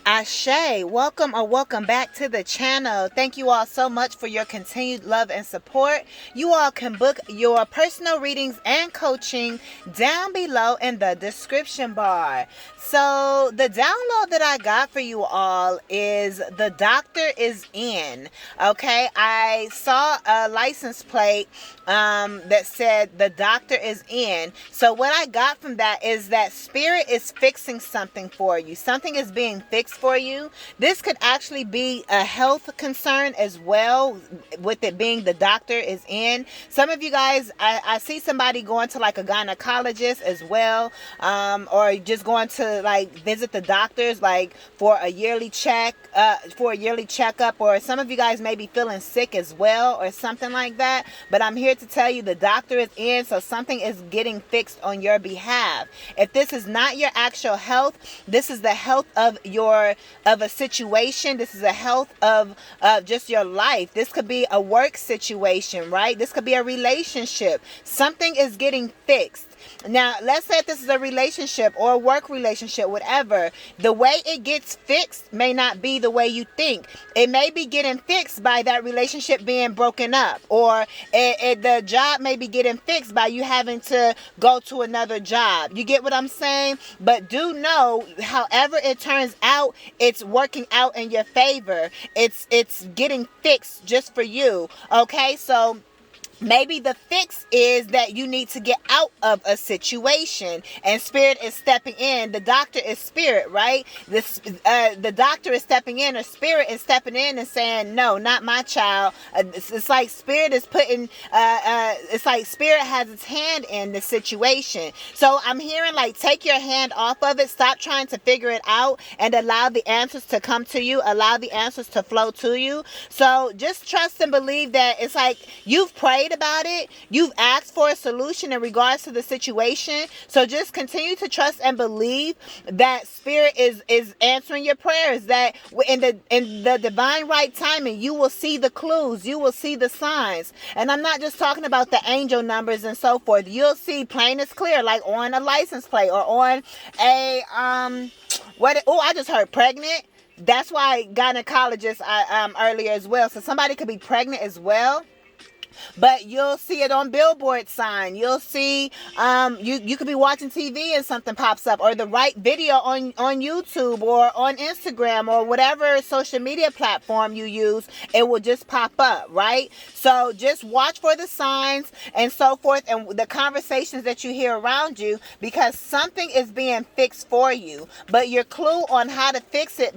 Ashe, welcome or welcome back to the channel. Thank you all so much for your continued love and support. You all can book your personal readings and coaching down below in the description bar. So the download that I got for you all is the doctor is in. Okay, I saw a license plate that said the doctor is in. So what I got from that is that spirit is fixing something for you. Something is being fixed for you. This could actually be a health concern as well, with it being the doctor is in. Some of you guys, I see somebody going to like a gynecologist as well, or just going to like visit the doctors like for a yearly checkup, or some of you guys may be feeling sick as well or something like that. But I'm here to tell you the doctor is in, so something is getting fixed on your behalf. If this is not your actual health, this is the health of a situation. This is a health of just your life. This could be a work situation, right? This could be a relationship. Something is getting fixed. Now, let's say if this is a relationship or a work relationship, whatever, the way it gets fixed may not be the way you think. It may be getting fixed by that relationship being broken up, or the job may be getting fixed by you having to go to another job. You get what I'm saying? But do know, however it turns out, it's working out in your favor. It's getting fixed just for you. Okay, so maybe the fix is that you need to get out of a situation, and spirit is stepping in. The doctor is spirit, right? The doctor is stepping in, or spirit is stepping in and saying, no, not my child. It's like spirit is putting, it's like spirit has its hand in the situation. So I'm hearing like, take your hand off of it. Stop trying to figure it out and allow the answers to come to you. Allow the answers to flow to you. So just trust and believe that it's like you've prayed about it, you've asked for a solution in regards to the situation. So just continue to trust and believe that spirit is answering your prayers, that in the divine right timing you will see the clues, you will see the signs. And I'm not just talking about the angel numbers and so forth. You'll see plain as clear, like on a license plate or on a I just heard pregnant. That's why gynecologists earlier as well. So somebody could be pregnant as well. But you'll see it on billboard sign. You'll see, you could be watching TV and something pops up, or the right video on YouTube or on Instagram or whatever social media platform you use. It will just pop up, right? So just watch for the signs and so forth, and the conversations that you hear around you, because something is being fixed for you. But your clue on how to fix it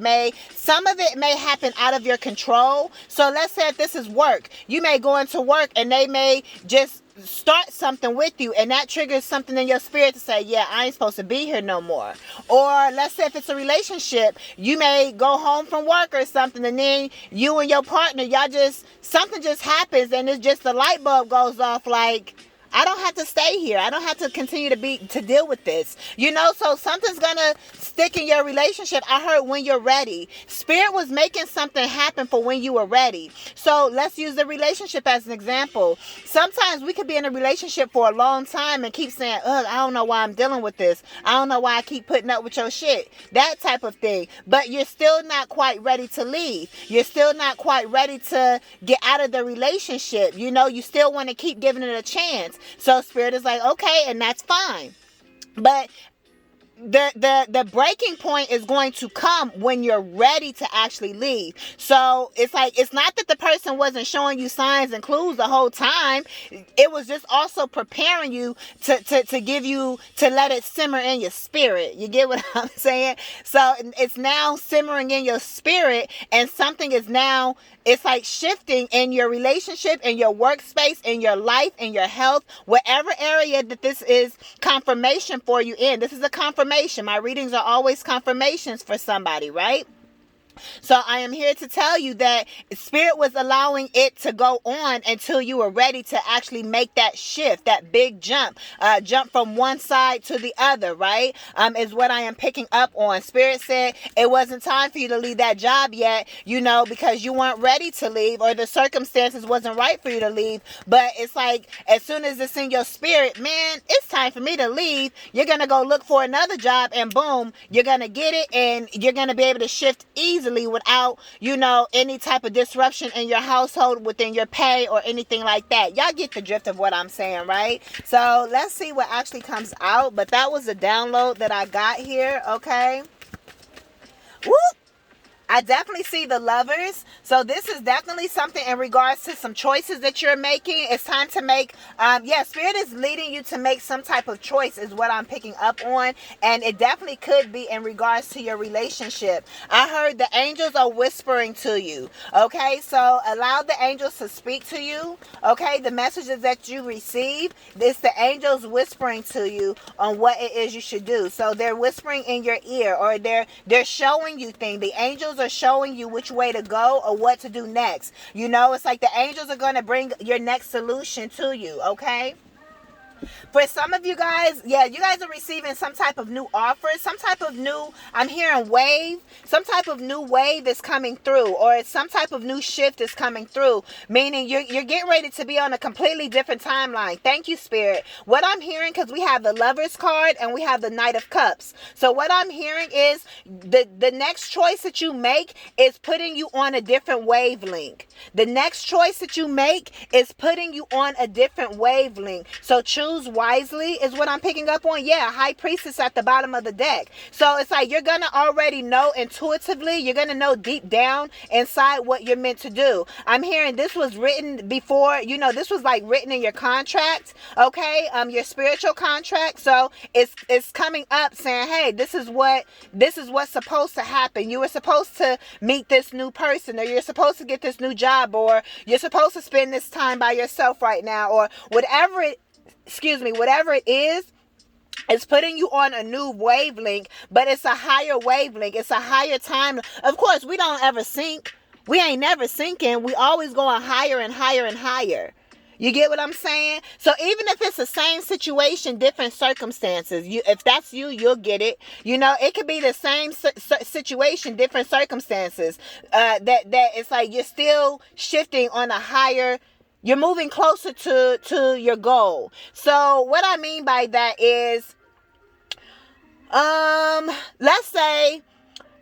some of it may happen out of your control. So let's say if this is work, you may go into work and they may just start something with you, and that triggers something in your spirit to say, yeah, I ain't supposed to be here no more. Or let's say if it's a relationship, you may go home from work or something, and then you and your partner, something just happens, and it's just the light bulb goes off like, I don't have to stay here. I don't have to continue to deal with this. So something's going to stick in your relationship. I heard when you're ready. Spirit was making something happen for when you were ready. So let's use the relationship as an example. Sometimes we could be in a relationship for a long time and keep saying, ugh, I don't know why I'm dealing with this. I don't know why I keep putting up with your shit. That type of thing. But you're still not quite ready to leave. You're still not quite ready to get out of the relationship. You still want to keep giving it a chance. So spirit is like, okay, and that's fine. But the breaking point is going to come when you're ready to actually leave. So it's like, it's not that the person wasn't showing you signs and clues the whole time. It was just also preparing you to give you, to let it simmer in your spirit. You get what I'm saying? So it's now simmering in your spirit, and something is now, it's like shifting in your relationship, in your workspace, in your life, in your health, whatever area that this is confirmation for you in. This is a confirmation. My readings are always confirmations for somebody, right? So I am here to tell you that Spirit was allowing it to go on until you were ready to actually make that shift, that big jump from one side to the other, right? Is what I am picking up on. Spirit said it wasn't time for you to leave that job yet, because you weren't ready to leave, or the circumstances wasn't right for you to leave. But it's like, as soon as it's in your spirit, man, it's time for me to leave, you're going to go look for another job, and boom, you're going to get it, and you're going to be able to shift easily without, any type of disruption in your household, within your pay, or anything like that. Y'all get the drift of what I'm saying, right? So let's see what actually comes out. But that was a download that I got here, okay? Woo! I definitely see the Lovers. So this is definitely something in regards to some choices that you're making. It's time to make, Spirit is leading you to make some type of choice is what I'm picking up on. And it definitely could be in regards to your relationship. I heard the angels are whispering to you. Okay, so allow the angels to speak to you. Okay, the messages that you receive, it's the angels whispering to you on what it is you should do. So they're whispering in your ear, or they're showing you things. The angels are showing you which way to go or what to do next. It's like the angels are going to bring your next solution to you, okay? For some of you guys, you guys are receiving some type of new offer, some type of new, I'm hearing wave, some type of new wave is coming through, or it's some type of new shift is coming through, meaning you're getting ready to be on a completely different timeline. Thank you, Spirit. What I'm hearing, because we have the Lovers card and we have the Knight of Cups. So what I'm hearing is the next choice that you make is putting you on a different wavelength. The next choice that you make is putting you on a different wavelength. So choose wisely is what I'm picking up on. High Priestess at the bottom of the deck. So it's like you're going to already know intuitively. You're going to know deep down inside what you're meant to do. I'm hearing this was written before, this was like written in your contract, okay? Your spiritual contract. So it's coming up saying, hey, this is what's supposed to happen. You were supposed to meet this new person, or you're supposed to get this new job, or you're supposed to spend this time by yourself right now, or whatever it is. It's putting you on a new wavelength, but it's a higher wavelength. It's a higher time. Of course, we don't ever sink. We ain't never sinking. We always going higher and higher and higher. You get what I'm saying? So even if it's the same situation, different circumstances, if that's you, you'll get it. It could be the same situation, different circumstances. That it's like you're still shifting on a higher. You're moving closer to your goal. So what I mean by that is, let's say,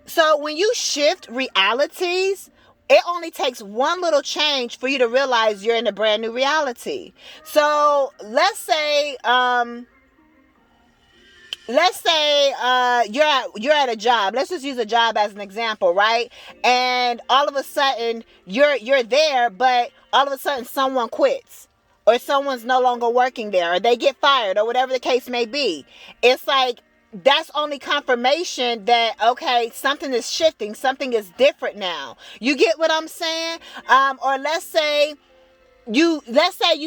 so when you shift realities, it only takes one little change for you to realize you're in a brand new reality. So let's say you're at a job. Let's just use a job as an example, right? And all of a sudden you're there, but all of a sudden someone quits, or someone's no longer working there, or they get fired, or whatever the case may be. It's like that's only confirmation that, okay, something is shifting, something is different now. You get what I'm saying? Or let's say you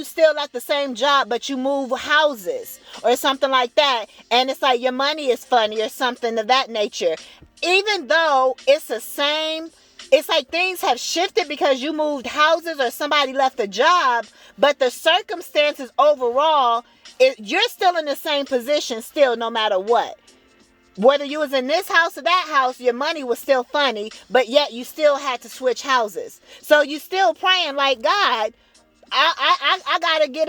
still at the same job, but you move houses or something like that, and it's like your money is funny or something of that nature. Even though it's the same, it's like things have shifted because you moved houses or somebody left a job, but the circumstances overall, you're still in the same position still, no matter what. Whether you was in this house or that house, your money was still funny, but yet you still had to switch houses. So you still praying like, God, I gotta get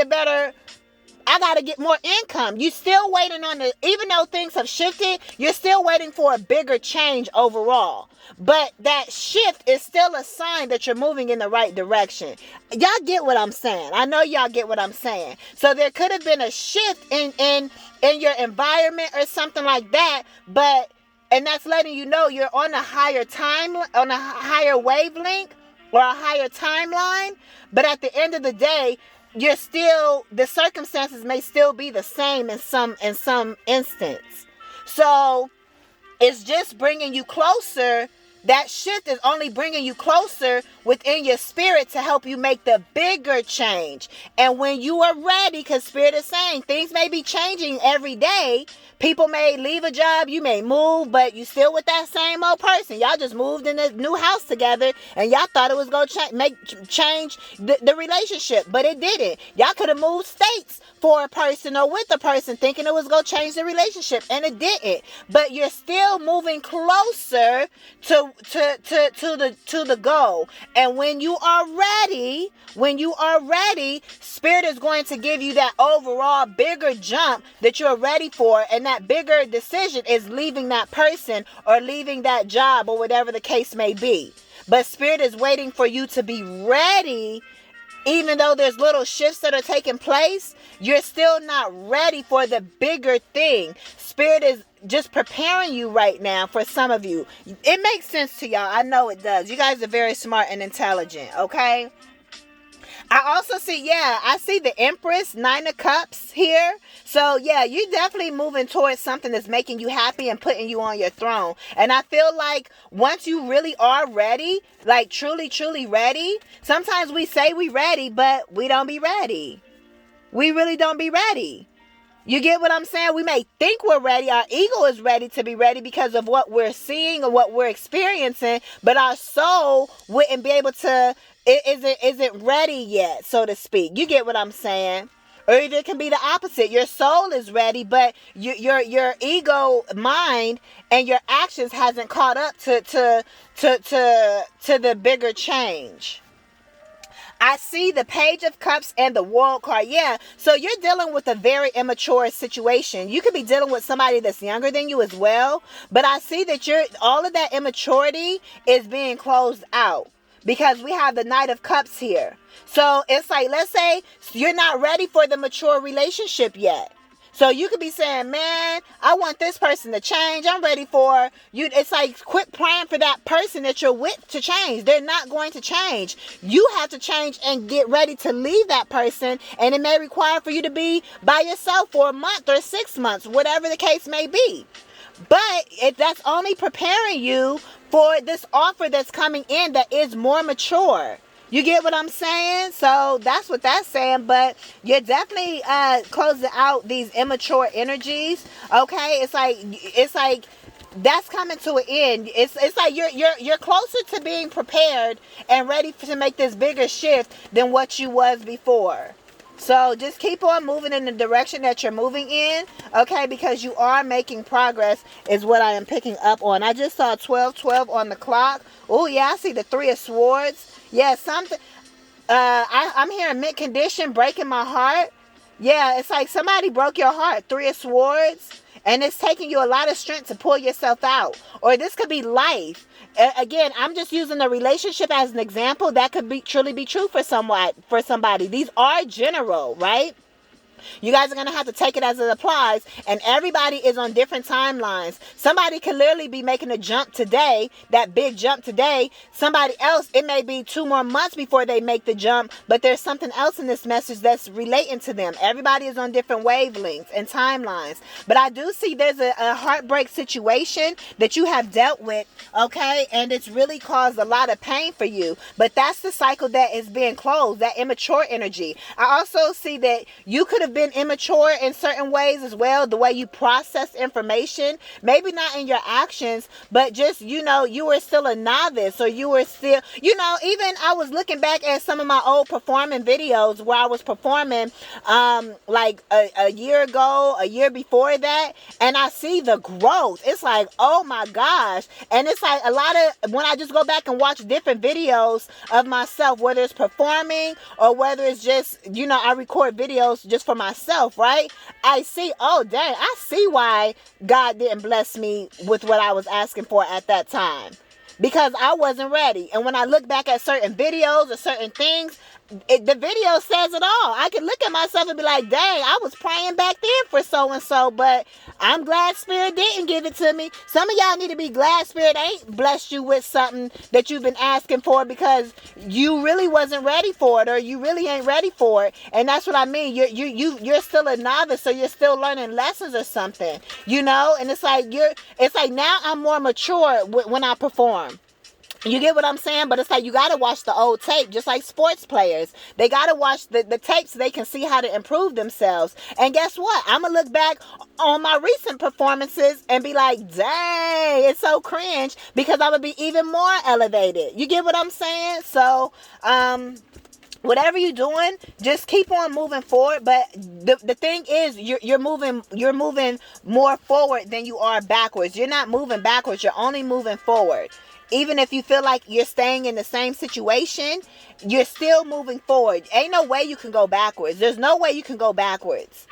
I gotta get more income. You still waiting on even though things have shifted, you're still waiting for a bigger change overall. But that shift is still a sign that you're moving in the right direction. Y'all get what I'm saying? I know y'all get what I'm saying. So there could have been a shift in your environment or something like that, and that's letting you know you're on a higher on a higher wavelength or a higher timeline. But at the end of the day, the circumstances may still be the same in some instance. So it's just bringing you closer that shift is only bringing you closer within your spirit to help you make the bigger change. And when you are ready, because Spirit is saying things may be changing every day. People may leave a job, you may move, but you still with that same old person. Y'all just moved in a new house together, and y'all thought it was going to change the relationship, but it didn't. Y'all could have moved states for a person or with a person thinking it was going to change the relationship, and it didn't. But you're still moving closer to the goal. And when you are ready, Spirit is going to give you that overall bigger jump that you're ready for. And that bigger decision is leaving that person or leaving that job or whatever the case may be. But Spirit is waiting for you to be ready. Even though there's little shifts that are taking place, you're still not ready for the bigger thing. Spirit is just preparing you right now for some of you. It makes sense to y'all. I know it does. You guys are very smart and intelligent, okay? I also see, I see the Empress, 9 of Cups here. So, you're definitely moving towards something that's making you happy and putting you on your throne. And I feel like once you really are ready, like truly, truly ready, sometimes we say we ready, but we don't be ready. We really don't be ready. You get what I'm saying? We may think we're ready. Our ego is ready to be ready because of what we're seeing or what we're experiencing, but our soul wouldn't be able to, isn't ready yet, so to speak. You get what I'm saying? Or it can be the opposite. Your soul is ready, but your ego mind and your actions hasn't caught up to the bigger change. I see the Page of Cups and the World card. So you're dealing with a very immature situation. You could be dealing with somebody that's younger than you as well. But I see that all of that immaturity is being closed out. Because we have the Knight of Cups here. So it's like, let's say you're not ready for the mature relationship yet. So you could be saying, man, I want this person to change. I'm ready for you. It's like, quit praying for that person that you're with to change. They're not going to change. You have to change and get ready to leave that person. And it may require for you to be by yourself for a month or 6 months, whatever the case may be. But that's only preparing you for this offer that's coming in that is more mature. You get what I'm saying? So that's what that's saying. But you're definitely closing out these immature energies. Okay, it's like that's coming to an end. It's like you're closer to being prepared and ready to make this bigger shift than what you was before. So just keep on moving in the direction that you're moving in, okay? Because you are making progress is what I am picking up on. I just saw 12:12 on the clock. Oh, yeah, I see the 3 of Swords. Yeah, something. I'm hearing mint condition, breaking my heart. Yeah, it's like somebody broke your heart. 3 of Swords. And it's taking you a lot of strength to pull yourself out. Or this could be life. Again, I'm just using the relationship as an example. That could be truly be true for somebody. These are general, right? You guys are going to have to take it as it applies. And everybody is on different timelines. Somebody could literally be making a jump today, that big jump today. Somebody else, it may be 2 more months before they make the jump. But there's something else in this message that's relating to them. Everybody is on different wavelengths and timelines. But I do see there's a heartbreak situation that you have dealt with, okay? And it's really caused a lot of pain for you. But that's the cycle that is being closed, that immature energy. I also see that you could have been immature in certain ways as well, the way you process information, maybe not in your actions, but just, you were still a novice, or you were still, even I was looking back at some of my old performing videos where I was performing like a year ago, a year before that, and I see the growth. It's like, oh my gosh. And it's like a lot of, when I just go back and watch different videos of myself, whether it's performing or whether it's just, I record videos just for myself, right? I see, oh dang, I see why God didn't bless me with what I was asking for at that time, because I wasn't ready. And when I look back at certain videos or certain things, the video says it all. I can look at myself and be like, dang, I was praying back then for so-and-so, but I'm glad Spirit didn't give it to me. Some of y'all need to be glad Spirit ain't blessed you with something that you've been asking for, because you really wasn't ready for it, or you really ain't ready for it. And that's what I mean. You're still a novice, so you're still learning lessons or something, and it's like now I'm more mature when I perform. You get what I'm saying? But it's like you got to watch the old tape, just like sports players. They got to watch the tapes so they can see how to improve themselves. And guess what? I'm going to look back on my recent performances and be like, dang, it's so cringe, because I'm going to be even more elevated. You get what I'm saying? So, whatever you're doing, just keep on moving forward. But the thing is, you're moving more forward than you are backwards. You're not moving backwards. You're only moving forward. Even if you feel like you're staying in the same situation, you're still moving forward. Ain't no way you can go backwards. There's no way you can go backwards.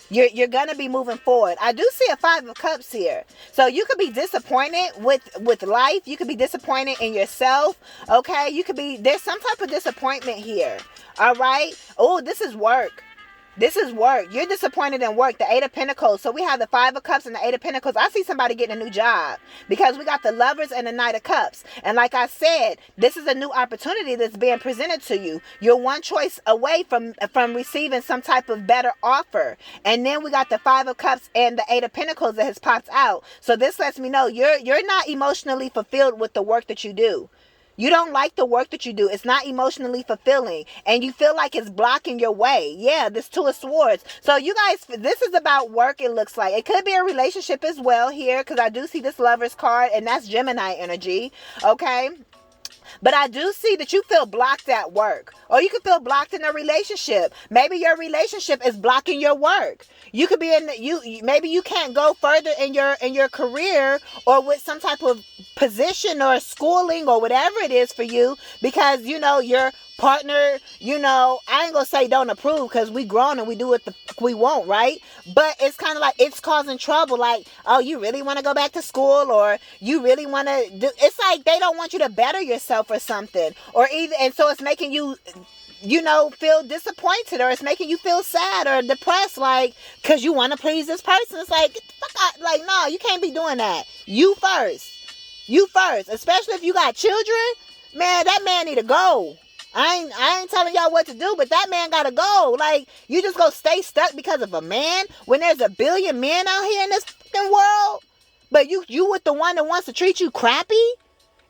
You're gonna be moving forward. I do see a 5 of Cups here. So you could be disappointed with life. You could be disappointed in yourself. Okay? There's some type of disappointment here. All right? Oh, this is work. This is work. You're disappointed in work. The 8 of Pentacles. So we have the 5 of Cups and the 8 of Pentacles. I see somebody getting a new job, because we got the Lovers and the Knight of Cups. And like I said, this is a new opportunity that's being presented to you. You're one choice away from receiving some type of better offer. And then we got the 5 of Cups and the 8 of Pentacles that has popped out. So this lets me know you're not emotionally fulfilled with the work that you do. You don't like the work that you do. It's not emotionally fulfilling. And you feel like it's blocking your way. Yeah, this 2 of Swords. So you guys, this is about work, it looks like. It could be a relationship as well here, because I do see this Lovers card, and that's Gemini energy. Okay? But I do see that you feel blocked at work, or you could feel blocked in a relationship. Maybe your relationship is blocking your work. You could be maybe you can't go further in your career, or with some type of position or schooling or whatever it is for you, because your partner, I ain't gonna say don't approve, because we grown and we do what the fuck we want, right? But it's kind of like it's causing trouble. Like, oh, you really want to go back to school, or you really want to do? It's like they don't want you to better yourself or something, and so it's making you feel disappointed, or it's making you feel sad or depressed, like, because you want to please this person. It's like, get the fuck out. Like, no, you can't be doing that. You first, especially if you got children. Man, that man need to go. I ain't telling y'all what to do, but that man gotta go. Like, you just gonna stay stuck because of a man when there's a billion men out here in this fucking world? But you with the one that wants to treat you crappy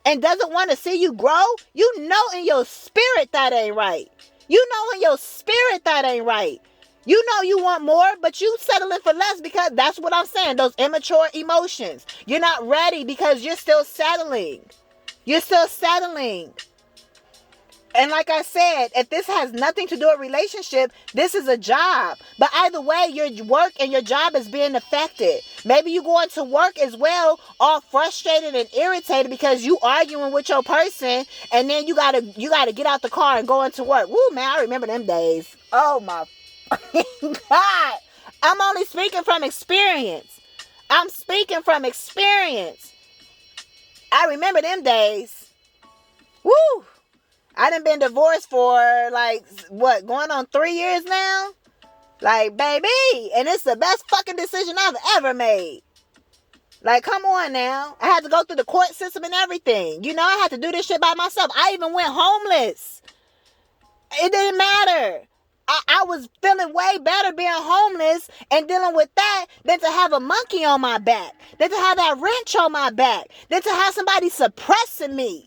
and doesn't want to see you grow? You know in your spirit that ain't right. You know in your spirit that ain't right. You know you want more, but you settling for less, because that's what I'm saying. Those immature emotions. You're not ready because you're still settling. You're still settling. And like I said, if this has nothing to do with relationship, this is a job. But either way, your work and your job is being affected. Maybe you going to work as well, all frustrated and irritated because you arguing with your person, and then you gotta get out the car and go into work. Woo, man, I remember them days. Oh my God. I'm only speaking from experience. I'm speaking from experience. I remember them days. Woo. I done been divorced for going on 3 years now? Like, baby, and it's the best fucking decision I've ever made. Like, come on now. I had to go through the court system and everything. I had to do this shit by myself. I even went homeless. It didn't matter. I was feeling way better being homeless and dealing with that than to have a monkey on my back, than to have that wrench on my back, than to have somebody suppressing me.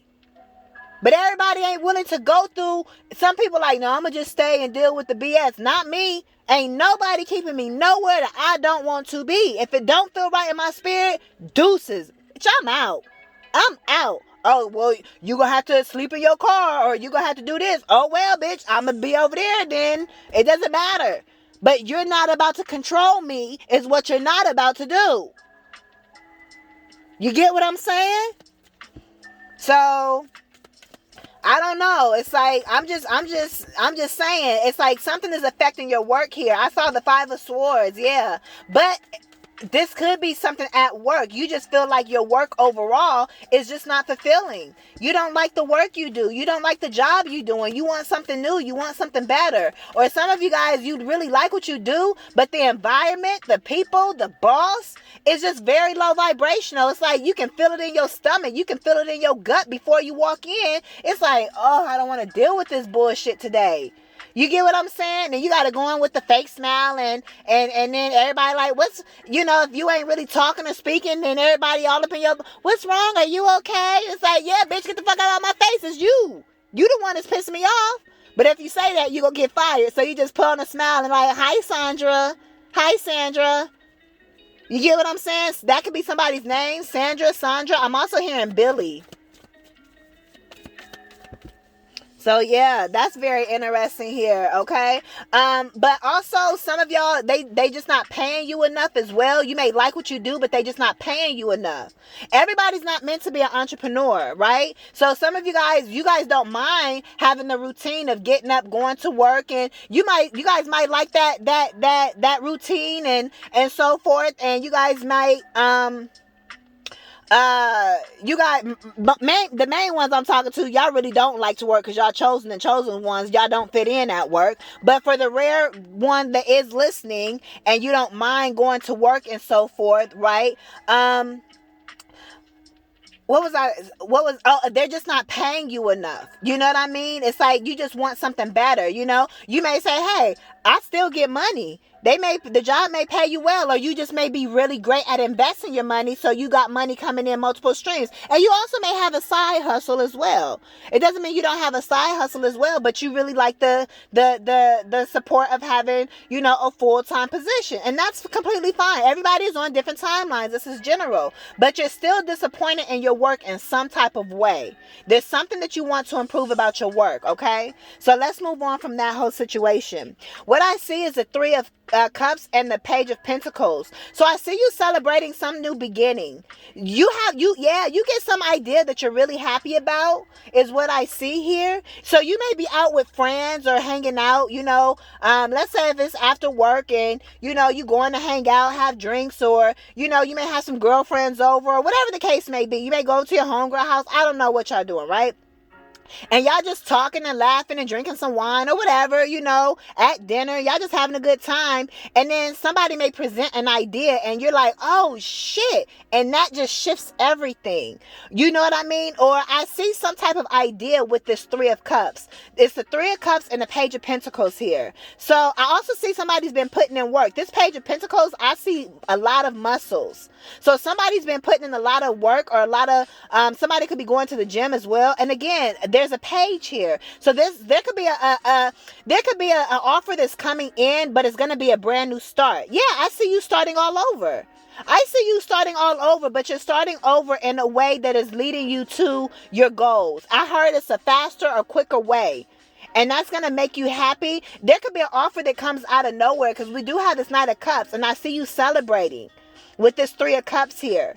But everybody ain't willing to go through. Some people like, no, I'm going to just stay and deal with the BS. Not me. Ain't nobody keeping me nowhere that I don't want to be. If it don't feel right in my spirit, deuces. Bitch, I'm out. I'm out. Oh, well, you going to have to sleep in your car, or you going to have to do this. Oh, well, bitch, I'm going to be over there then. It doesn't matter. But you're not about to control me is what you're not about to do. You get what I'm saying? So I don't know. It's like, I'm just saying, it's like something is affecting your work here. I saw the 5 of Swords, yeah. But this could be something at work. You just feel like your work overall is just not fulfilling. You don't like the work you do. You don't like the job you're doing. You want something new. You want something better. Or some of you guys, you really like what you do, but the environment, the people, the boss is just very low vibrational. It's like you can feel it in your stomach. You can feel it in your gut before you walk in. It's like, oh, I don't want to deal with this bullshit today. You get what I'm saying? And you got to go on with the fake smile and then everybody like, what's, if you ain't really talking or speaking, then everybody all up in your, what's wrong? Are you okay? It's like, yeah, bitch, get the fuck out of my face. It's you. You the one that's pissing me off. But if you say that, you gonna get fired. So you just put on a smile and like, hi, Sandra. Hi, Sandra. You get what I'm saying? That could be somebody's name. Sandra, Sandra. I'm also hearing Billy. So yeah, that's very interesting here, okay? But also some of y'all, they just not paying you enough as well. You may like what you do, but they just not paying you enough. Everybody's not meant to be an entrepreneur, right? So some of you guys don't mind having the routine of getting up, going to work, and you guys might like that routine and so forth, and you guys might the main ones I'm talking to, y'all really don't like to work because y'all chosen ones, y'all don't fit in at work. But for the rare one that is listening and you don't mind going to work and so forth, right? They're just not paying you enough. You know what I mean? It's like you just want something better, you may say, hey, I still get money. The job may pay you well, or you just may be really great at investing your money, so you got money coming in multiple streams. And you also may have a side hustle as well. It doesn't mean you don't have a side hustle as well, but you really like the support of having, a full-time position. And that's completely fine. Everybody is on different timelines. This is general. But you're still disappointed in your work in some type of way. There's something that you want to improve about your work, okay? So let's move on from that whole situation. What I see is the Three of Cups and the Page of Pentacles. So I see you celebrating some new beginning. You get some idea that you're really happy about is what I see here. So you may be out with friends or hanging out, let's say if it's after work and, you going to hang out, have drinks, or, you may have some girlfriends over or whatever the case may be. You may go to your homegirl house. I don't know what y'all doing, right? And y'all just talking and laughing and drinking some wine or whatever, at dinner. Y'all just having a good time. And then somebody may present an idea and you're like, oh shit. And that just shifts everything. You know what I mean? Or I see some type of idea with this Three of Cups. It's the Three of Cups and the Page of Pentacles here. So I also see somebody's been putting in work. This Page of Pentacles, I see a lot of muscles. So somebody's been putting in a lot of work, or a lot of, somebody could be going to the gym as well. And again, there's a page here. So there could be an offer that's coming in, but it's going to be a brand new start. Yeah, I see you starting all over. But you're starting over in a way that is leading you to your goals. I heard it's a faster or quicker way. And that's going to make you happy. There could be an offer that comes out of nowhere, because we do have this Knight of Cups, and I see you celebrating with this Three of Cups here.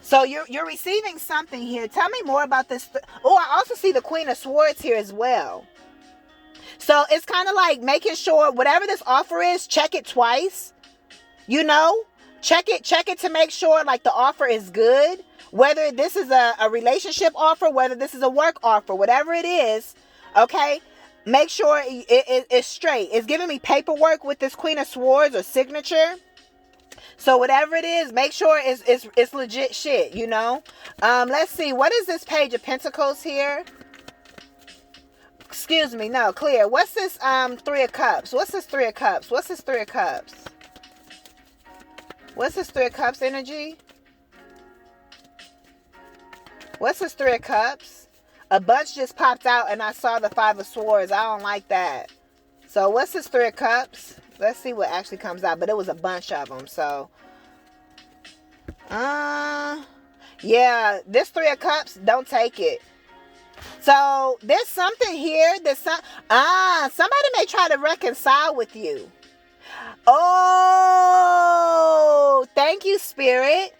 So you're receiving something here. Tell me more about this. I also see the Queen of Swords here as well. So it's kind of like making sure whatever this offer is, check it twice. Check it to make sure like the offer is good. Whether this is a relationship offer, whether this is a work offer, whatever it is, okay? Make sure it's straight. It's giving me paperwork with this Queen of Swords or signature. So whatever it is, make sure it's legit shit, Let's see. What is this Page of Pentacles here? Excuse me. No, clear. What's this Three of Cups? What's this Three of Cups? What's this Three of Cups? What's this Three of Cups energy? What's this Three of Cups? A bunch just popped out and I saw the Five of Swords. I don't like that. So what's this Three of Cups? Let's see what actually comes out. But it was a bunch of them. So, yeah, this Three of Cups, don't take it. So there's something here. Somebody may try to reconcile with you. Oh, thank you, Spirit.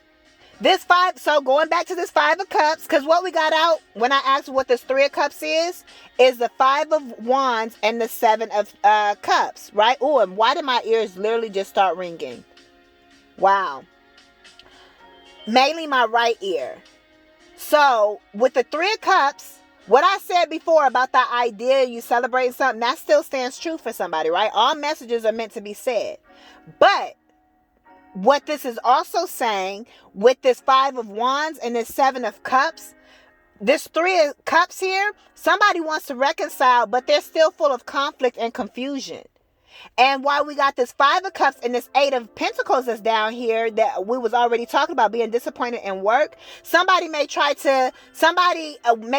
So going back to this Five of Cups, because what we got out when I asked what this Three of Cups is the Five of Wands and the Seven of Cups, right? Oh, and why did my ears literally just start ringing? Wow. Mainly my right ear. So with the Three of Cups, what I said before about that idea, you celebrating something, that still stands true for somebody, right? All messages are meant to be said. But what this is also saying with this Five of Wands and this Seven of Cups, This Three of Cups here, somebody wants to reconcile, but they're still full of conflict and confusion. And while we got this Five of Cups and this Eight of Pentacles that's down here that we was already talking about being disappointed in work, somebody may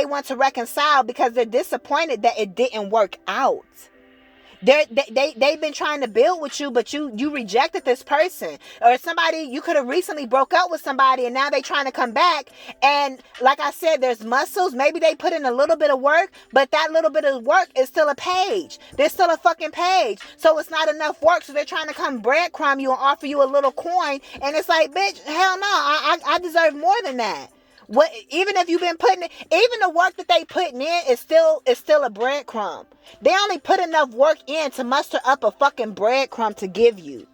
want to reconcile because they're disappointed that it didn't work out. They've been trying to build with you, but you rejected this person. Or somebody, you could have recently broke up with somebody and now they trying to come back. And like I said, there's muscles. Maybe they put in a little bit of work, but that little bit of work is still a page. There's still a fucking page. So it's not enough work. So they're trying to come breadcrumb you and offer you a little coin. And it's like, bitch, hell no, I deserve more than that. What, even if you've been putting it, even the work that they putting in is still a breadcrumb. They only put enough work in to muster up a fucking breadcrumb to give you.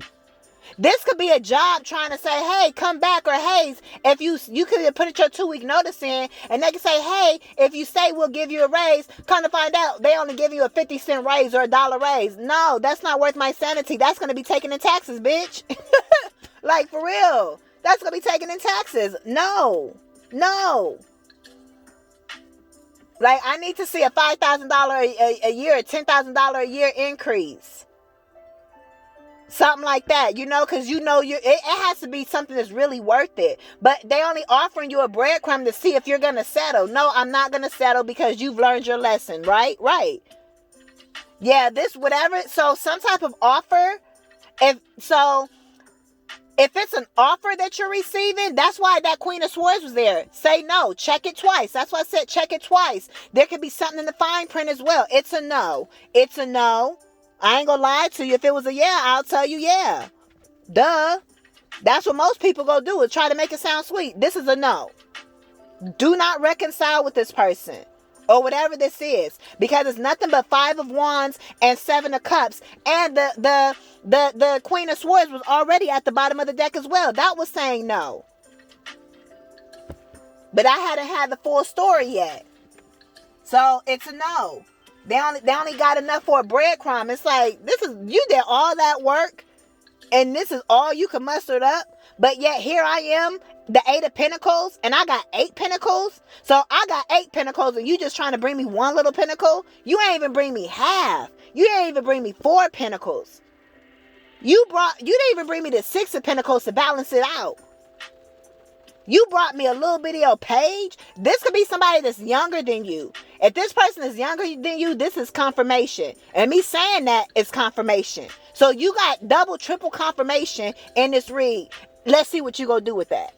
This could be a job trying to say, hey, come back, or hey, if you could put your 2-week notice in, and they can say, hey, if you stay, we'll give you a raise. Come to find out, they only give you a 50-cent raise or $1 raise. No, that's not worth my sanity. That's going to be taken in taxes, bitch. Like, for real. That's going to be taken in taxes. No. Like, I need to see a $5,000 a year, $10,000 a year increase. Something like that, because it has to be something that's really worth it. But they only offering you a breadcrumb to see if you're going to settle. No, I'm not going to settle because you've learned your lesson, right? Right. Yeah, this, whatever. So some type of offer. If it's an offer that you're receiving, that's why that Queen of Swords was there. Say no. Check it twice. That's why I said check it twice. There could be something in the fine print as well. It's a no. It's a no. I ain't gonna lie to you. If it was a yeah, I'll tell you yeah. Duh. That's what most people go do, is try to make it sound sweet. This is a no. Do not reconcile with this person. Or whatever this is. Because it's nothing but 5 of Wands and 7 of Cups. And the Queen of Swords was already at the bottom of the deck as well. That was saying no. But I hadn't had the full story yet. So it's a no. They only got enough for a breadcrumb. It's like, you did all that work, and this is all you can muster up. But yet here I am, the 8 of Pentacles, and I got 8 Pentacles. So I got 8 Pentacles, and you just trying to bring me one little Pentacle? You ain't even bring me half. You ain't even bring me 4 Pentacles. You didn't even bring me the 6 of Pentacles to balance it out. You brought me a little bitty old page. This could be somebody that's younger than you. If this person is younger than you, this is confirmation. And me saying that is confirmation. So you got double, triple confirmation in this read. Let's see what you gonna do with that.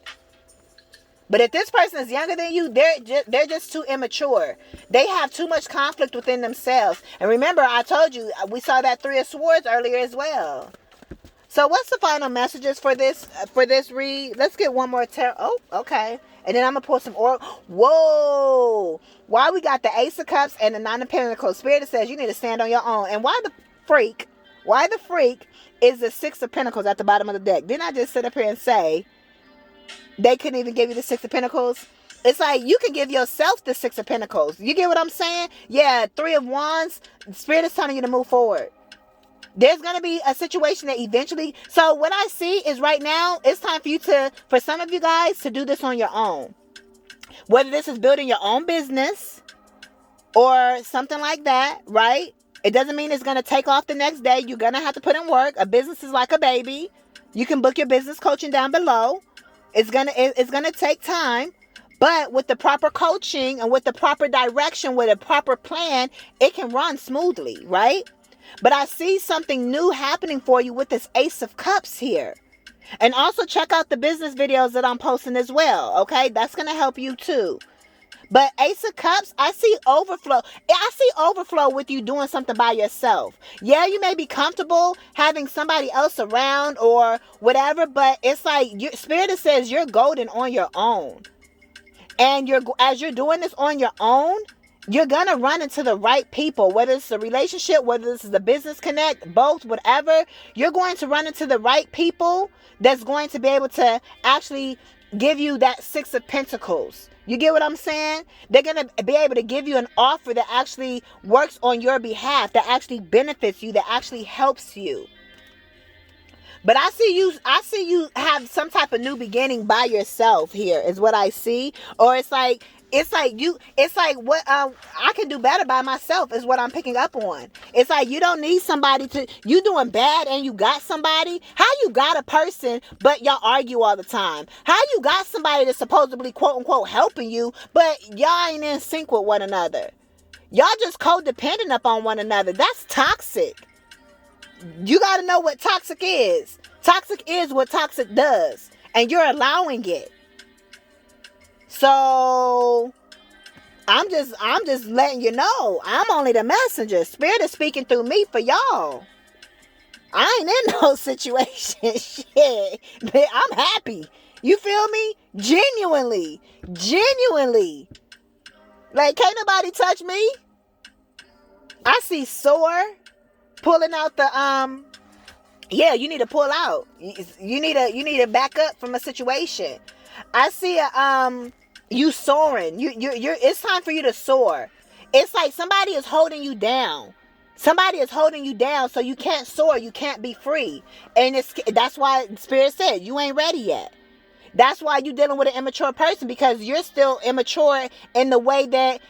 But if this person is younger than you, they're just too immature. They have too much conflict within themselves. And remember, I told you, we saw that 3 of Swords earlier as well. So what's the final messages for this read? Let's get one more tarot. Oh, okay. And then I'm going to pull some oracle. Whoa. Why we got the Ace of Cups and the 9 of Pentacles? Spirit says you need to stand on your own. And why the freak is the 6 of Pentacles at the bottom of the deck? Didn't I just sit up here and say they couldn't even give you the 6 of Pentacles? It's like you can give yourself the 6 of Pentacles. You get what I'm saying? Yeah, 3 of Wands. Spirit is telling you to move forward. There's going to be a situation that eventually... So what I see is right now, it's time for some of you guys to do this on your own. Whether this is building your own business or something like that, right? It doesn't mean it's going to take off the next day. You're going to have to put in work. A business is like a baby. You can book your business coaching down below. It's going to take time. But with the proper coaching and with the proper direction, with a proper plan, it can run smoothly, right? But I see something new happening for you with this Ace of Cups here. And also check out the business videos that I'm posting as well. Okay, that's going to help you too. But Ace of Cups, I see overflow. I see overflow with you doing something by yourself. Yeah, you may be comfortable having somebody else around or whatever, but it's like your Spirit says you're golden on your own. And as you're doing this on your own, you're going to run into the right people, whether it's a relationship, whether this is a business connect, both, whatever. You're going to run into the right people that's going to be able to actually give you that 6 of Pentacles. You get what I'm saying? They're going to be able to give you an offer that actually works on your behalf, that actually benefits you, that actually helps you. But I see you have some type of new beginning by yourself here is what I see. Or it's like It's like what I can do better by myself is what I'm picking up on. It's like you don't need somebody you doing bad and you got somebody. How you got a person but y'all argue all the time? How you got somebody that's supposedly quote unquote helping you but y'all ain't in sync with one another? Y'all just codependent upon one another. That's toxic. You got to know what toxic is. Toxic is what toxic does, and you're allowing it. So I'm just letting you know, I'm only the messenger. Spirit is speaking through me for y'all. I ain't in no situation. Shit. I'm happy. You feel me? Genuinely. Like, can't nobody touch me. I see sore pulling out the yeah, you need to pull out. You need to back up from a situation. I see you soaring. You're it's time for you to soar. It's like somebody is holding you down. Somebody is holding you down so you can't soar, you can't be free. And that's why Spirit said you ain't ready yet. That's why you're dealing with an immature person, because you're still immature in the way that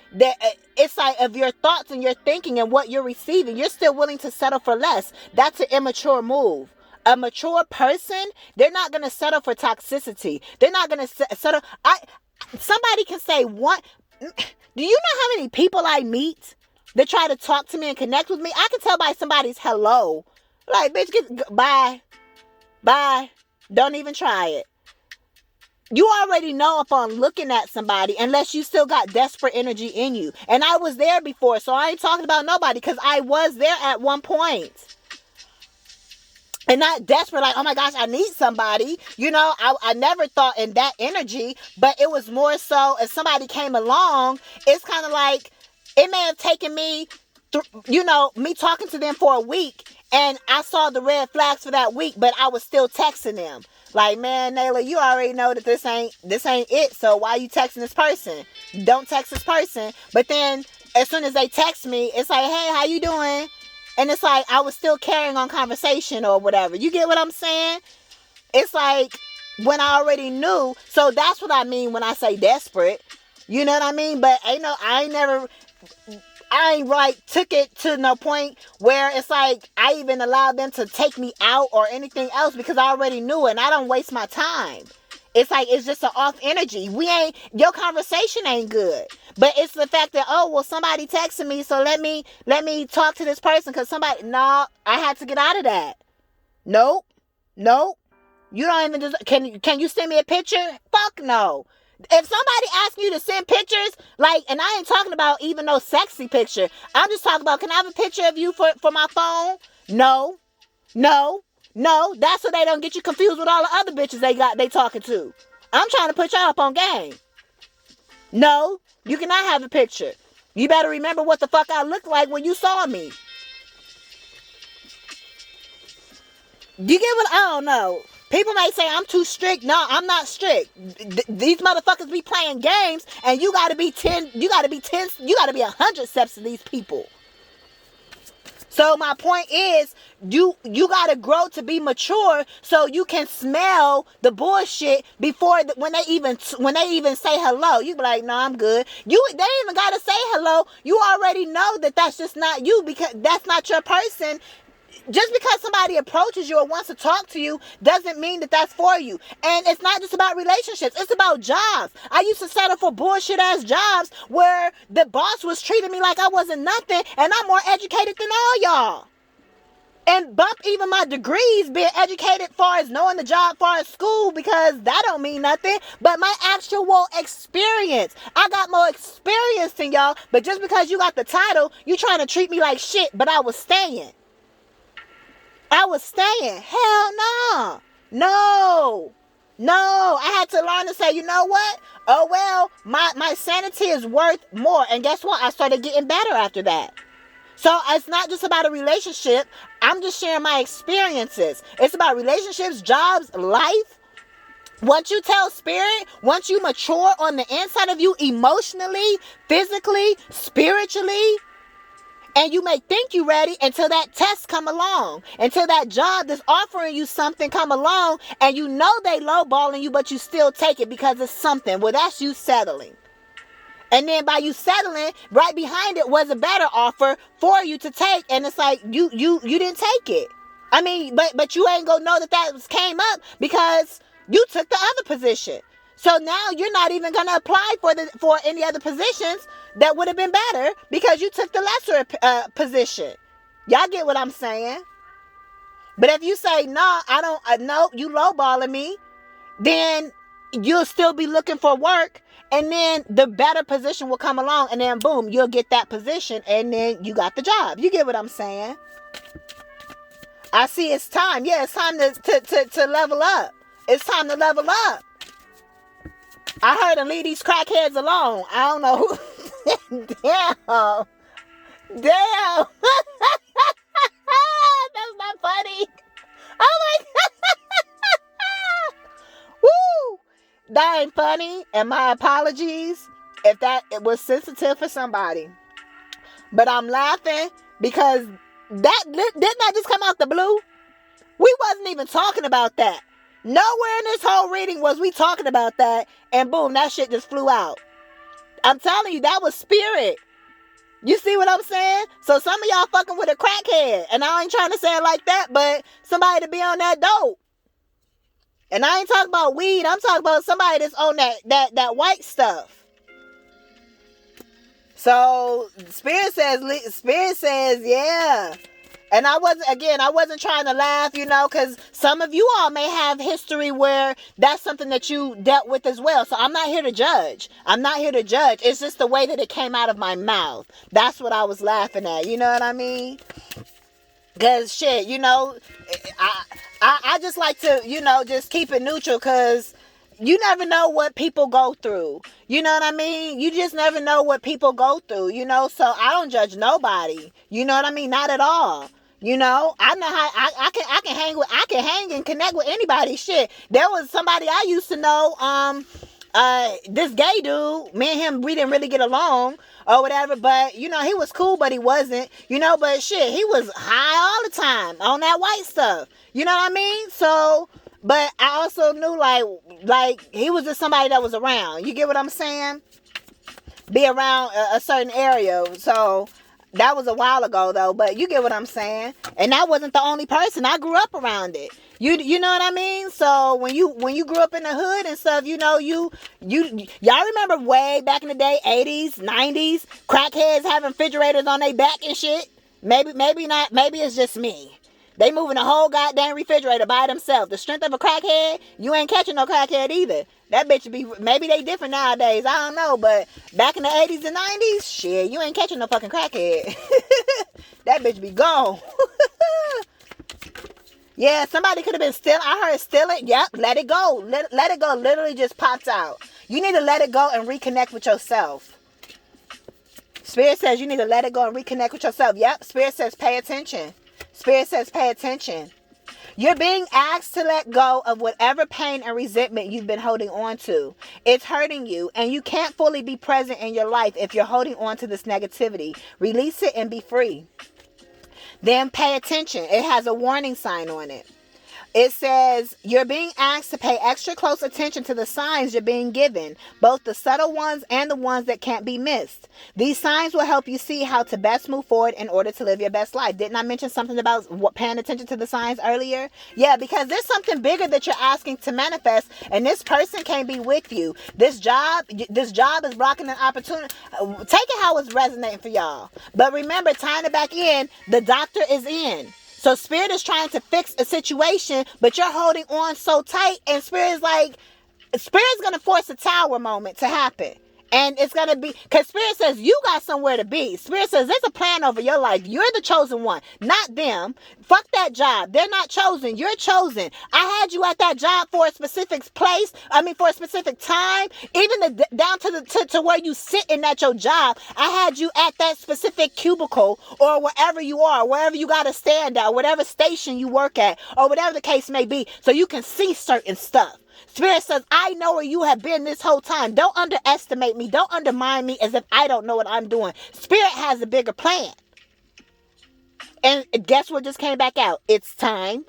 it's like of your thoughts and your thinking and what you're receiving. You're still willing to settle for less. That's an immature move. A mature person, they're not going to settle for toxicity. They're not going to settle. Somebody can say, what? Do you know how many people I meet that try to talk to me and connect with me? I can tell by somebody's hello. Like, bitch, bye. Don't even try it. You already know upon looking at somebody, unless you still got desperate energy in you. And I was there before, so I ain't talking about nobody, because I was there at one point. And not desperate, like, oh my gosh, I need somebody. You know, I never thought in that energy, but it was more so if somebody came along, it's kind of like, it may have taken me, me talking to them for a week, and I saw the red flags for that week, but I was still texting them. Like, man, Nayla, you already know that this ain't it, so why you texting this person? Don't text this person. But then, as soon as they text me, it's like, hey, how you doing? And it's like, I was still carrying on conversation or whatever. You get what I'm saying? It's like, when I already knew, so that's what I mean when I say desperate. You know what I mean? But I ain't like took it to no point where it's like I even allowed them to take me out or anything else, because I already knew it and I don't waste my time. It's like, it's just an off energy. Your conversation ain't good. But it's the fact that, oh, well, somebody texted me, so let me talk to this person, because I had to get out of that. Nope. You don't even can you send me a picture? Fuck no. If somebody asks you to send pictures, like, and I ain't talking about even no sexy picture. I'm just talking about, can I have a picture of you for my phone? No. That's so they don't get you confused with all the other bitches they talking to. I'm trying to put y'all up on game. No, you cannot have a picture. You better remember what the fuck I looked like when you saw me. You get what? I don't know. People may say I'm too strict. No, I'm not strict. These motherfuckers be playing games, and you gotta be 100 steps to these people. So my point is, you gotta grow to be mature so you can smell the bullshit before when they even say hello. You be like, no, I'm good. They ain't even gotta say hello. You already know that that's just not you, because that's not your person. Just because somebody approaches you or wants to talk to you doesn't mean that that's for you. And it's not just about relationships. It's about jobs. I used to settle for bullshit ass jobs where the boss was treating me like I wasn't nothing, and I'm more educated than all y'all. And bump even my degrees, being educated far as knowing the job, far as school, because that don't mean nothing. But my actual experience. I got more experience than y'all, but just because you got the title, you trying to treat me like shit, but I was staying. Hell no. I had to learn to say, you know what? Oh, well, my sanity is worth more. And guess what? I started getting better after that. So it's not just about a relationship. I'm just sharing my experiences. It's about relationships, jobs, life. Once you tell Spirit, once you mature on the inside of you, emotionally, physically, spiritually, and you may think you ready until that test come along, until that job that's offering you something come along, and you know they lowballing you, but you still take it because it's something. Well, that's you settling. And then by you settling, right behind it was a better offer for you to take. And it's like, you didn't take it. I mean, but you ain't gonna know that came up because you took the other position. So now you're not even gonna apply for any other positions that would have been better because you took the lesser position. Y'all get what I'm saying? But if you say, no, I don't, no, you lowballing me, then you'll still be looking for work, and then the better position will come along, and then boom, you'll get that position, and then you got the job. You get what I'm saying? I see it's time. Yeah, it's time to level up. It's time to level up. I heard to leave these crackheads alone. I don't know who. Damn. Damn. That's not funny. Oh my God. Woo. That ain't funny. And my apologies if it was sensitive for somebody. But I'm laughing because didn't that just come out the blue? We wasn't even talking about that. Nowhere in this whole reading was we talking about that. And boom, that shit just flew out. I'm telling you, that was spirit. You see what I'm saying? So some of y'all fucking with a crackhead. And I ain't trying to say it like that, but somebody to be on that dope. And I ain't talking about weed. I'm talking about somebody that's on that white stuff. So Spirit says, yeah. And I wasn't trying to laugh, because some of you all may have history where that's something that you dealt with as well. So I'm not here to judge. It's just the way that it came out of my mouth. That's what I was laughing at. You know what I mean? Because shit, I just like to, just keep it neutral because you never know what people go through. You know what I mean? You just never know what people go through, so I don't judge nobody. You know what I mean? Not at all. I know how I can hang and connect with anybody. Shit. There was somebody I used to know, this gay dude, me and him, we didn't really get along or whatever, but he was cool, but he wasn't, but shit, he was high all the time on that white stuff. You know what I mean? So, but I also knew like he was just somebody that was around. You get what I'm saying? Be around a certain area. So that was a while ago though, but you get what I'm saying? And that wasn't the only person. I grew up around it. You know what I mean? So when you grew up in the hood and stuff, y'all remember way back in the day, 80s, 90s, crackheads having refrigerators on their back and shit? Maybe not, maybe it's just me. They moving the whole goddamn refrigerator by themselves. The strength of a crackhead, you ain't catching no crackhead either. That bitch be, maybe they different nowadays, I don't know, but back in the 80s and 90s, shit, you ain't catching no fucking crackhead. That bitch be gone. Yeah, somebody could have been I heard steal it. Yep, let it go. Let it go. Literally just popped out. You need to let it go and reconnect with yourself. Spirit says you need to let it go and reconnect with yourself. Yep, Spirit says pay attention. Spirit says pay attention. You're being asked to let go of whatever pain and resentment you've been holding on to. It's hurting you, and you can't fully be present in your life if you're holding on to this negativity. Release it and be free. Then pay attention. It has a warning sign on it. It says, you're being asked to pay extra close attention to the signs you're being given, both the subtle ones and the ones that can't be missed. These signs will help you see how to best move forward in order to live your best life. Didn't I mention something about paying attention to the signs earlier? Yeah, because there's something bigger that you're asking to manifest, and this person can't be with you. This job is blocking an opportunity. Take it how it's resonating for y'all. But remember, tying it back in, the doctor is in. So Spirit is trying to fix a situation, but you're holding on so tight, and Spirit's going to force a tower moment to happen. And it's going to be, because Spirit says you got somewhere to be. Spirit says there's a plan over your life. You're the chosen one, not them. Fuck that job. They're not chosen. You're chosen. I had you at that job for a specific place. For a specific time. Even down to where you sitting at your job. I had you at that specific cubicle or wherever you are, wherever you got to stand at, whatever station you work at, or whatever the case may be, so you can see certain stuff. Spirit says, I know where you have been this whole time. Don't underestimate me. Don't undermine me as if I don't know what I'm doing. Spirit has a bigger plan. And guess what just came back out? It's time.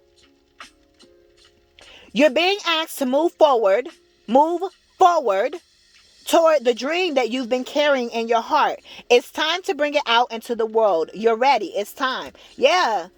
You're being asked to move forward toward the dream that you've been carrying in your heart. It's time to bring it out into the world. You're ready. It's time. Yeah.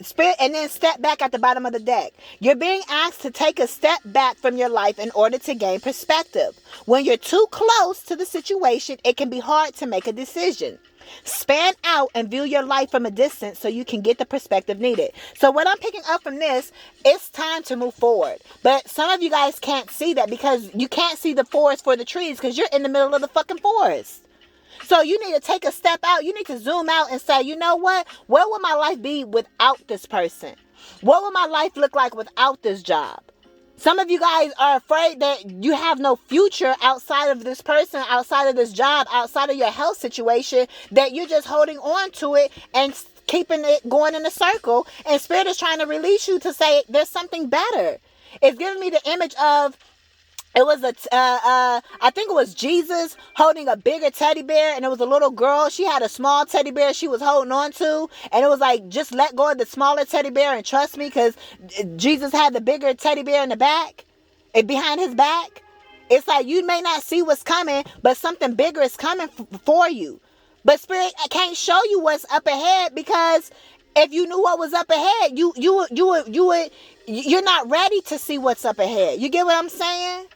Spirit, and then step back at the bottom of the deck. You're being asked to take a step back from your life in order to gain perspective. When you're too close to the situation, it can be hard to make a decision. Span out and view your life from a distance so you can get the perspective needed. So what I'm picking up from this, it's time to move forward. But some of you guys can't see that because you can't see the forest for the trees because you're in the middle of the fucking forest. So you need to take a step out. You need to zoom out and say, you know what? What would my life be without this person? What would my life look like without this job? Some of you guys are afraid that you have no future outside of this person, outside of this job, outside of your health situation, that you're just holding on to it and keeping it going in a circle. And Spirit is trying to release you to say there's something better. It's giving me the image of, it was I think it was Jesus holding a bigger teddy bear, and it was a little girl. She had a small teddy bear she was holding on to, and it was like, just let go of the smaller teddy bear and trust me, because Jesus had the bigger teddy bear in the back and behind his back. It's like you may not see what's coming, but something bigger is coming for you. But Spirit can't show you what's up ahead, because if you knew what was up ahead, you're not ready to see what's up ahead. You get what I'm saying?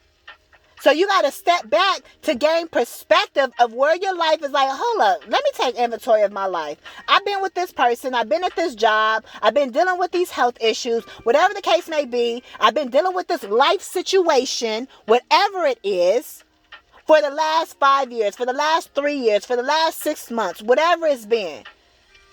So you got to step back to gain perspective of where your life is like, hold up, let me take inventory of my life. I've been with this person. I've been at this job. I've been dealing with these health issues, whatever the case may be. I've been dealing with this life situation, whatever it is, for the last 5 years, for the last 3 years, for the last 6 months, whatever it's been.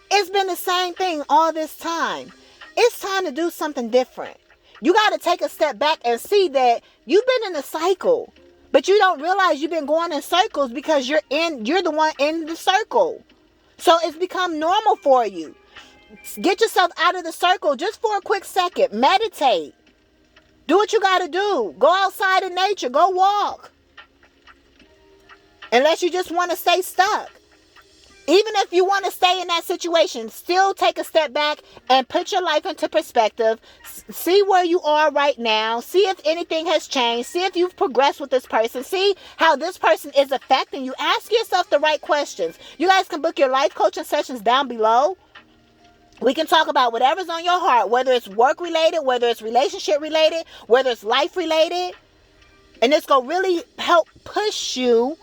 It's been the same thing all this time. It's time to do something different. You got to take a step back and see that you've been in a cycle, but you don't realize you've been going in circles because you're the one in the circle. So it's become normal for you. Get yourself out of the circle just for a quick second. Meditate. Do what you got to do. Go outside in nature. Go walk. Unless you just want to stay stuck. Even if you want to stay in that situation, still take a step back and put your life into perspective. See where you are right now. See if anything has changed. See if you've progressed with this person. See how this person is affecting you. Ask yourself the right questions. You guys can book your life coaching sessions down below. We can talk about whatever's on your heart, whether it's work related, whether it's relationship related, whether it's life related. And it's going to really help push you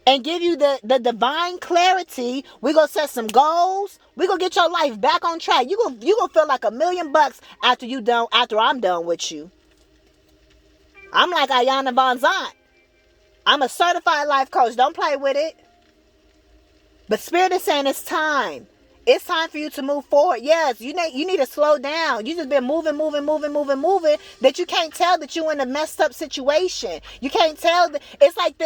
and give you the divine clarity. We're going to set some goals. We're going to get your life back on track. You're going to feel like $1,000,000 after I'm done with you. I'm like Ayana Von Zant. I'm a certified life coach. Don't play with it. But Spirit is saying it's time. It's time for you to move forward. Yes, you need to slow down. You just been moving, that you can't tell that you're in a messed up situation. You can't tell that it's like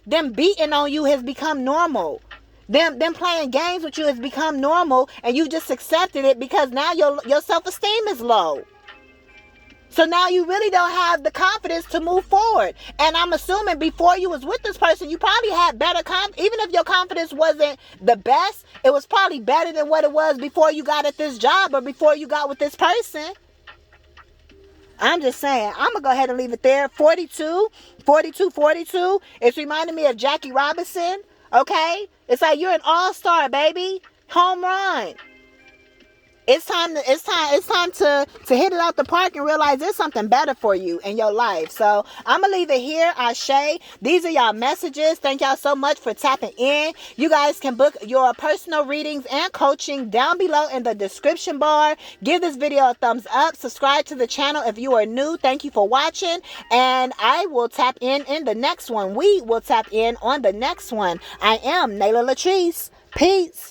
them beating on you has become normal. Them playing games with you has become normal, and you just accepted it because now your self-esteem is low. So now you really don't have the confidence to move forward. And I'm assuming before you was with this person, you probably had better even if your confidence wasn't the best, it was probably better than what it was before you got at this job or before you got with this person. I'm just saying, I'm going to go ahead and leave it there. 42. It's reminding me of Jackie Robinson. Okay? It's like you're an all-star, baby. Home run. It's time to hit it out the park and realize there's something better for you in your life. So I'm going to leave it here. Ashe. These are y'all messages. Thank y'all so much for tapping in. You guys can book your personal readings and coaching down below in the description bar. Give this video a thumbs up. Subscribe to the channel if you are new. Thank you for watching. And I will tap in the next one. We will tap in on the next one. I am Nayla LATRICE. Peace.